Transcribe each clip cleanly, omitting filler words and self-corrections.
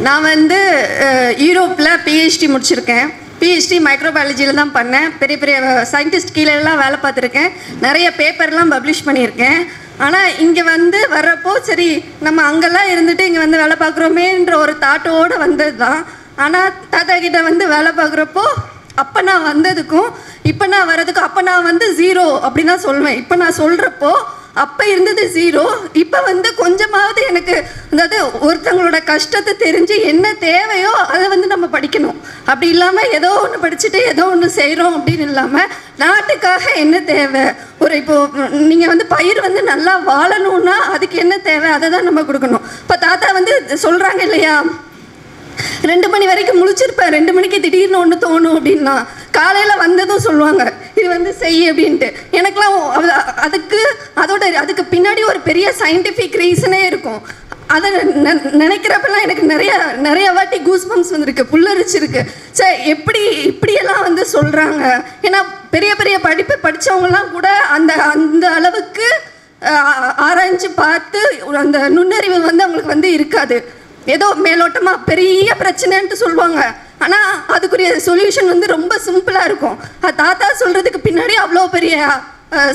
நான் வந்து யூரோப்பில் பிஹெச்டி முடிச்சிருக்கேன். பிஹெச்டி மைக்ரோபயாலஜியில் தான் பண்ணேன். பெரிய பெரிய சயின்டிஸ்ட் கீழெல்லாம் வேலை பார்த்துருக்கேன். நிறைய பேப்பர்லாம் பப்ளிஷ் பண்ணியிருக்கேன். ஆனால் இங்கே வந்து வர்றப்போ சரி நம்ம அங்கெல்லாம் இருந்துட்டு இங்கே வந்து வேலை பார்க்குறோமேன்ற ஒரு தாட்டோடு வந்தது தான். ஆனால் தாத்தா கிட்ட வந்து வேலை பார்க்குறப்போ அப்போ நான் வந்ததுக்கும் இப்போ நான் வர்றதுக்கும் அப்போ நான் வந்து 0 அப்படின்னு தான் சொல்லுவேன். இப்போ நான் சொல்கிறப்போ அப்போ இருந்தது 0, இப்போ வந்து கொஞ்சமாவது எனக்கு அதாவது ஒருத்தவங்களோட கஷ்டத்தை தெரிஞ்சு என்ன தேவையோ அதை வந்து நம்ம படிக்கணும். அப்படி இல்லாமல் ஏதோ ஒன்று படிச்சுட்டு ஏதோ ஒன்று செய்கிறோம் அப்படின்னு இல்லாமல் நாட்டுக்காக என்ன தேவை, ஒரு இப்போது நீங்கள் வந்து பயிர் வந்து நல்லா வாழணும்னா அதுக்கு என்ன தேவை அதை தான் நம்ம கொடுக்கணும். இப்போ தாத்தா வந்து சொல்கிறாங்க இல்லையா, 2 மணி வரைக்கும் முழிச்சிருப்பேன், 2 மணிக்கு திடீர்னு ஒன்று தோணும் அப்படின்னா காலையில் வந்ததும் சொல்லுவாங்க இது வந்து செய் அப்படின்ட்டு. எனக்கெலாம் அதுக்கு பின்னாடி ஒரு பெரிய சயின்டிஃபிக் ரீசனே இருக்கும். அதை நினைக்கிறப்பெல்லாம் எனக்கு நிறைய வாட்டி கூஸ் பம்ப்ஸ் வந்திருக்கு, புல்லரிச்சிருக்கு. சே இப்படியெல்லாம் வந்து சொல்கிறாங்க. ஏன்னா பெரிய பெரிய படிப்பு படித்தவங்கலாம் கூட அந்த அளவுக்கு ஆராய்ச்சி பார்த்து அந்த நுண்ணறிவு வந்து அவங்களுக்கு வந்து இருக்காது. ஏதோ மேலோட்டமாக பெரிய பிரச்சனைன்ட்டு சொல்லுவாங்க, ஆனால் அதுக்குரிய சொல்யூஷன் வந்து ரொம்ப சிம்பிளாக இருக்கும். தாத்தா சொல்கிறதுக்கு பின்னாடி அவ்வளோ பெரிய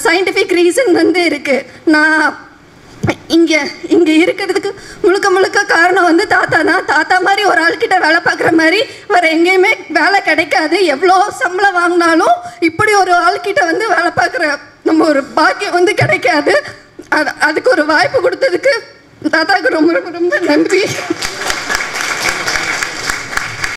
சயின்டிஃபிக் ரீசன் வந்து இருக்குது. நான் இங்கே இருக்கிறதுக்கு முழுக்க காரணம் வந்து தாத்தா தான். தாத்தா மாதிரி ஒரு ஆள்கிட்ட வேலை பார்க்குற மாதிரி வேறு எங்கேயுமே வேலை கிடைக்காது. எவ்வளோ சம்பளம் வாங்கினாலும் இப்படி ஒரு ஆள்கிட்ட வந்து வேலை பார்க்குற நம்ம ஒரு பாக்கியம் வந்து கிடைக்காது. அதுக்கு ஒரு வாய்ப்பு கொடுத்ததுக்கு தாத்தாவுக்கு ரொம்ப ரொம்ப ரொம்ப நன்றி.